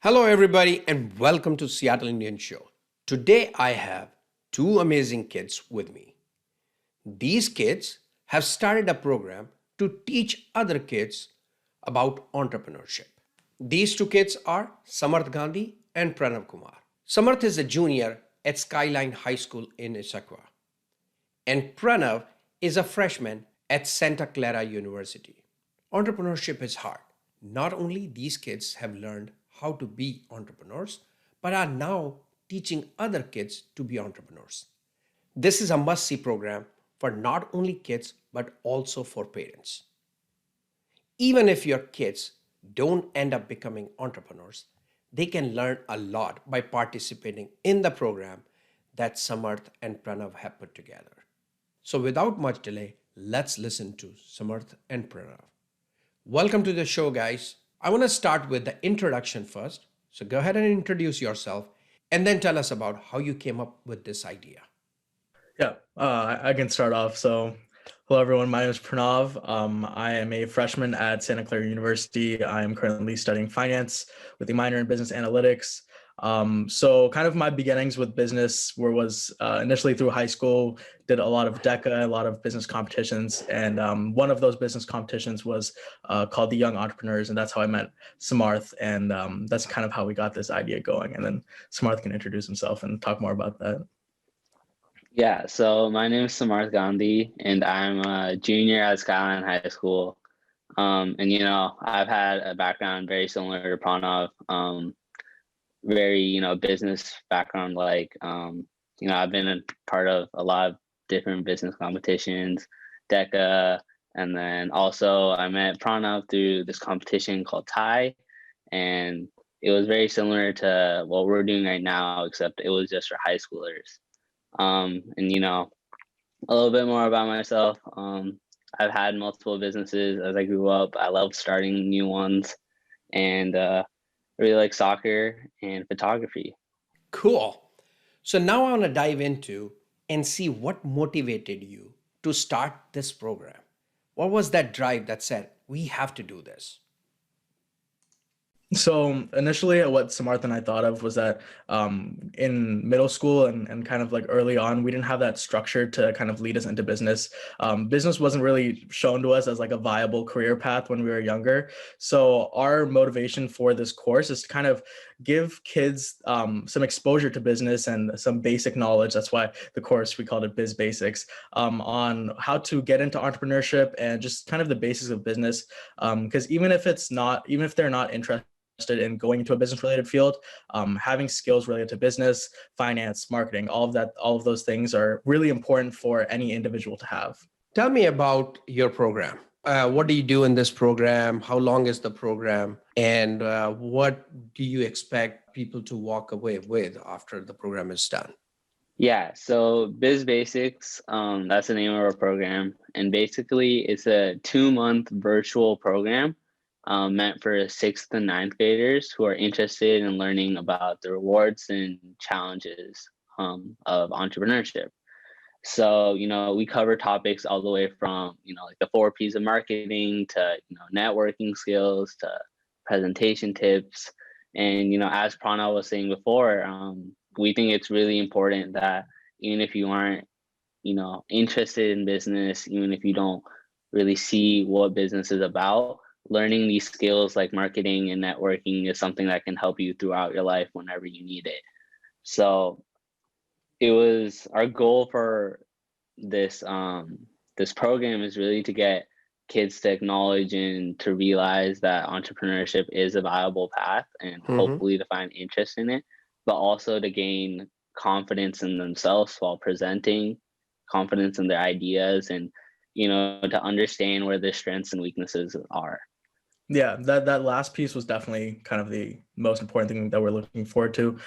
Hello, everybody, and welcome to Seattle Indian Show. Today, I have two amazing kids with me. These kids have started a program to teach other kids about entrepreneurship. These two kids are Samarth Gandhi and Pranav Kumar. Samarth is a junior at Skyline High School in Issaquah, and Pranav is a freshman at Santa Clara University. Entrepreneurship is hard. Not only these kids have learned how to be entrepreneurs, but are now teaching other kids to be entrepreneurs. This is a must see program for not only kids, but also for parents. Even if your kids don't end up becoming entrepreneurs, they can learn a lot by participating in the program that Samarth and Pranav have put together. So without much delay, let's listen to Samarth and Pranav. Welcome to the show, guys. I want to start with the introduction first. So go ahead and introduce yourself and then tell us about how you came up with this idea. Yeah, I can start off. So, hello everyone. My name is Pranav. I am a freshman at Santa Clara University. I am currently studying finance with a minor in business analytics. So kind of my beginnings with business was initially through high school, did a lot of DECA, a lot of business competitions. And one of those business competitions was called the Young Entrepreneurs. And that's how I met Samarth. And that's kind of how we got this idea going. And then Samarth can introduce himself and talk more about that. Yeah, so my name is Samarth Gandhi, and I'm a junior at Skyline High School. I've had a background very similar to Pranav, very, business background. I've been a part of a lot of different business competitions, DECA, and then also I met Pranav through this competition called TIE, and it was very similar to what we're doing right now, except it was just for high schoolers. A little bit more about myself. I've had multiple businesses as I grew up. I love starting new ones, and I really like soccer and photography. Cool. So now I want to dive into and see what motivated you to start this program. What was that drive that said, we have to do this? So initially, what Samarth and I thought of was that in middle school and kind of like early on, we didn't have that structure to kind of lead us into business. Business wasn't really shown to us as like a viable career path when we were younger. So our motivation for this course is to kind of give kids some exposure to business and some basic knowledge. That's why the course, we called it Biz Basics, on how to get into entrepreneurship and just kind of the basics of business. Because even if they're not interested in going into a business related field, having skills related to business, finance, marketing, all of those things are really important for any individual to have. Tell me about your program. What do you do in this program? How long is the program? And what do you expect people to walk away with after the program is done? Yeah, so Biz Basics, that's the name of our program. And basically, it's a 2-month virtual program meant for 6th and 9th graders who are interested in learning about the rewards and challenges of entrepreneurship. So, we cover topics all the way from, like the 4 P's of marketing to, networking skills to presentation tips. And, as Pranav was saying before, we think it's really important that even if you aren't, interested in business, even if you don't really see what business is about, learning these skills like marketing and networking is something that can help you throughout your life whenever you need it. So it was our goal for this this program is really to get kids to acknowledge and to realize that entrepreneurship is a viable path and hopefully to find interest in it, but also to gain confidence in themselves while presenting, confidence in their ideas, and to understand where their strengths and weaknesses are. Yeah, that last piece was definitely kind of the most important thing that we're looking forward to,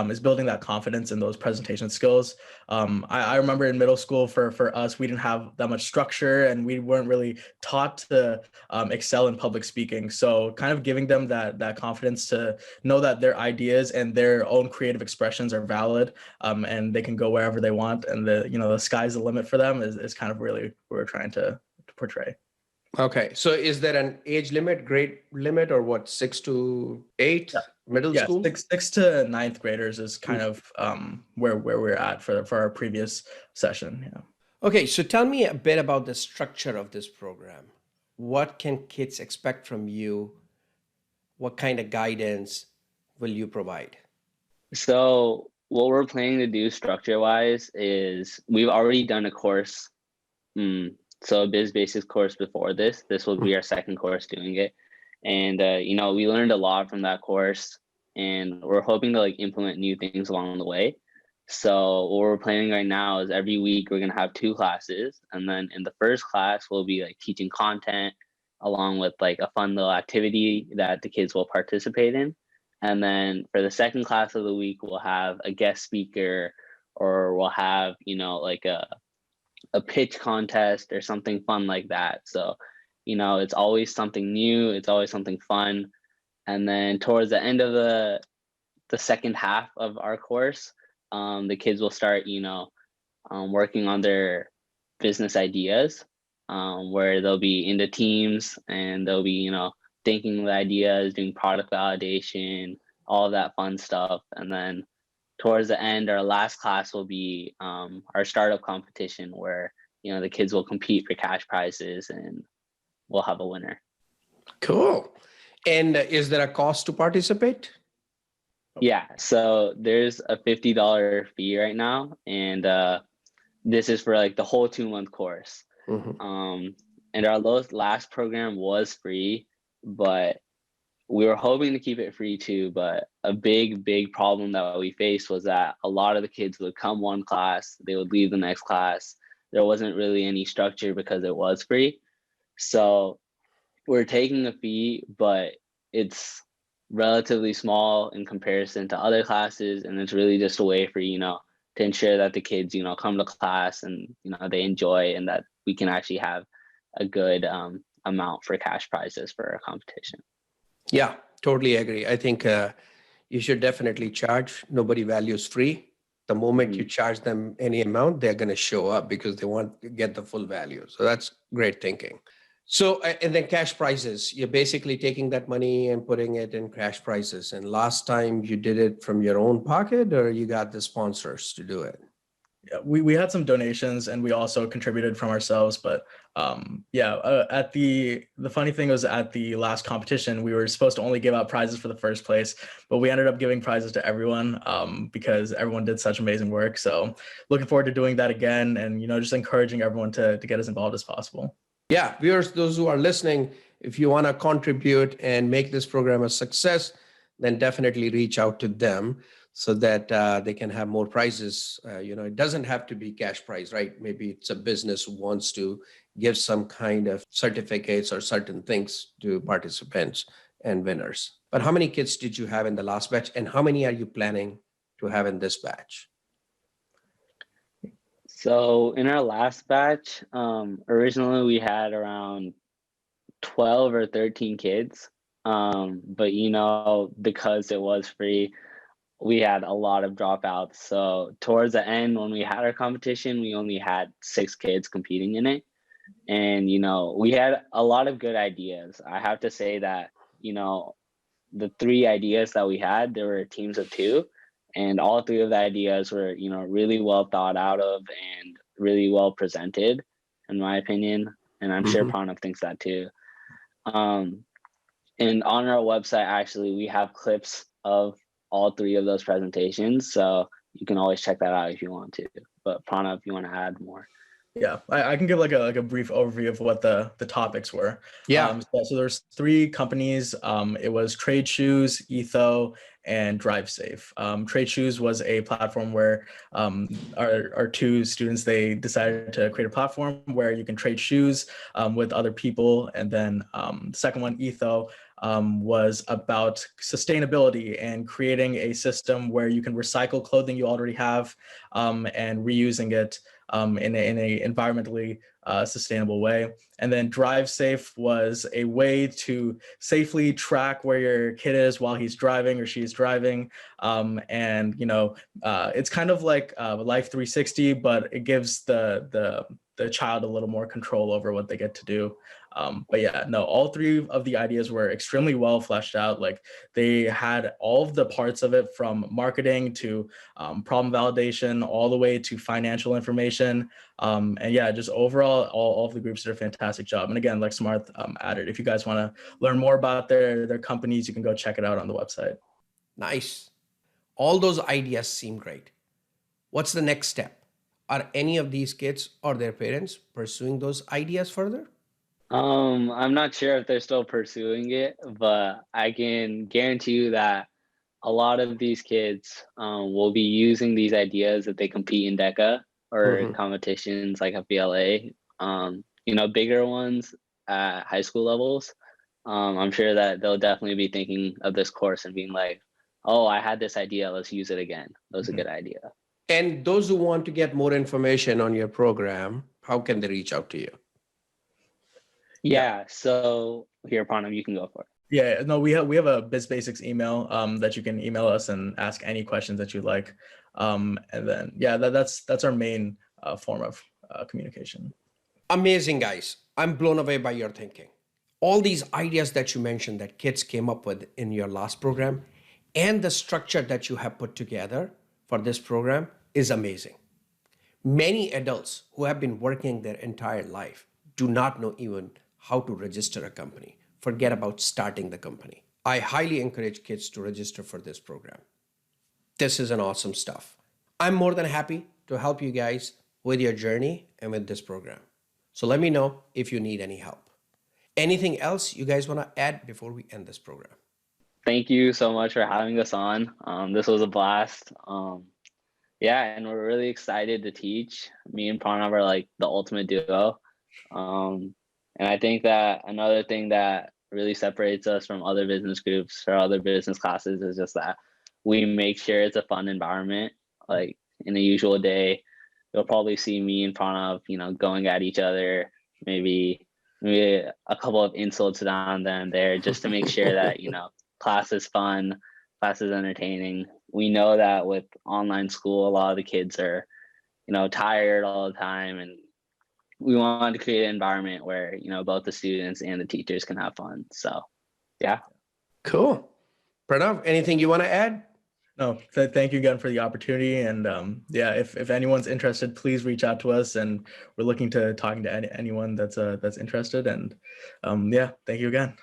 is building that confidence in those presentation skills. I remember in middle school for us, we didn't have that much structure and we weren't really taught to excel in public speaking. So kind of giving them that confidence to know that their ideas and their own creative expressions are valid, and they can go wherever they want, and the sky's the limit for them is kind of really what we're trying to portray. Okay. So is there an age limit, grade limit, or what, 6 to 8, Yeah. middle Yeah, school? six to ninth graders is kind of where we're at for our previous session. Yeah. Okay. So tell me a bit about the structure of this program. What can kids expect from you? What kind of guidance will you provide? So what we're planning to do structure wise is we've already done a course. So a Biz Basic course before this. This will be our second course doing it. And we learned a lot from that course, and we're hoping to like implement new things along the way. So what we're planning right now is every week we're gonna have two classes, and then in the first class we'll be like teaching content along with like a fun little activity that the kids will participate in. And then for the second class of the week, we'll have a guest speaker, or we'll have, like a pitch contest or something fun like that. So, it's always something new, it's always something fun. And then towards the end of the second half of our course, the kids will start, working on their business ideas, where they'll be into teams and they'll be, thinking of ideas, doing product validation, all of that fun stuff. And then towards the end, our last class will be our startup competition, where the kids will compete for cash prizes and we'll have a winner. Cool. And is there a cost to participate? Yeah, so there's a $50 fee right now, and this is for like the whole 2-month course. And our last program was free, but we were hoping to keep it free too. But a big problem that we faced was that a lot of the kids would come one class, they would leave the next class. There wasn't really any structure because it was free. So we're taking a fee, but it's relatively small in comparison to other classes, and it's really just a way for to ensure that the kids come to class and they enjoy, and that we can actually have a good amount for cash prizes for our competition. Yeah, totally agree. I think you should definitely charge. Nobody values free. The moment you charge them any amount, they're going to show up because they want to get the full value. So that's great thinking. So, and then cash prizes, you're basically taking that money and putting it in cash prizes. And last time you did it from your own pocket, or you got the sponsors to do it? Yeah, we had some donations and we also contributed from ourselves, but at the funny thing was, at the last competition we were supposed to only give out prizes for the first place, but we ended up giving prizes to everyone because everyone did such amazing work. So looking forward to doing that again, and just encouraging everyone to get as involved as possible. Yeah, viewers, those who are listening, if you want to contribute and make this program a success, then definitely reach out to them so that they can have more prizes. It doesn't have to be cash prize, right? Maybe it's a business who wants to give some kind of certificates or certain things to participants and winners. But how many kids did you have in the last batch, and how many are you planning to have in this batch? So in our last batch, originally we had around 12 or 13 kids. But because it was free, we had a lot of dropouts. So towards the end, when we had our competition, we only had 6 kids competing in it. And, we had a lot of good ideas. I have to say that, the 3 ideas that we had, there were teams of 2. And all 3 of the ideas were, really well thought out of and really well presented, in my opinion. And I'm sure Pranav thinks that too. And on our website, actually, we have clips of all 3 of those presentations. So you can always check that out if you want to. But Pranav, if you want to add more. Yeah, I can give like a brief overview of what the topics were. Yeah. So there's 3 companies. It was Trade Shoes, Etho, and Drive Safe. Trade Shoes was a platform where our 2 students, they decided to create a platform where you can trade shoes with other people. And then the second one, Etho, was about sustainability and creating a system where you can recycle clothing you already have and reusing it in a environmentally sustainable way. And then Drive Safe was a way to safely track where your kid is while he's driving or she's driving. It's kind of like Life 360, but it gives the child a little more control over what they get to do. But yeah, no, all three of the ideas were extremely well fleshed out. Like they had all of the parts of it, from marketing to problem validation, all the way to financial information. And yeah, just overall, all of the groups did a fantastic job. And again, like Samarth added, if you guys want to learn more about their companies, you can go check it out on the website. Nice. All those ideas seem great. What's the next step? Are any of these kids or their parents pursuing those ideas further? I'm not sure if they're still pursuing it, but I can guarantee you that a lot of these kids will be using these ideas if they compete in DECA or Mhm. competitions like FBLA, bigger ones at high school levels. I'm sure that they'll definitely be thinking of this course and being like, oh, I had this idea, let's use it again. That was a Mhm. good idea. And those who want to get more information on your program, how can they reach out to you? Yeah. Yeah, so here, Pranav, you can go for it. Yeah, no, we have a Biz Basics email that you can email us and ask any questions that you like. And then yeah, that's our main form of communication. Amazing, guys. I'm blown away by your thinking. All these ideas that you mentioned that kids came up with in your last program and the structure that you have put together for this program is amazing. Many adults who have been working their entire life do not know even how to register a company. Forget about starting the company. I highly encourage kids to register for this program. This is an awesome stuff. I'm more than happy to help you guys with your journey and with this program. So let me know if you need any help. Anything else you guys want to add before we end this program? Thank you so much for having us on. This was a blast. Yeah, and we're really excited to teach. Me and Pranav are like the ultimate duo. And I think that another thing that really separates us from other business groups or other business classes is just that we make sure it's a fun environment. Like in a usual day, you'll probably see me and Pranav, going at each other, maybe a couple of insults down then there, just to make sure that, class is fun, class is entertaining. We know that with online school, a lot of the kids are, tired all the time, and we want to create an environment where, both the students and the teachers can have fun. So, yeah. Cool. Pranav, anything you want to add? No, thank you again for the opportunity. And yeah, if anyone's interested, please reach out to us. And we're looking to talking to anyone that's interested. And yeah, thank you again.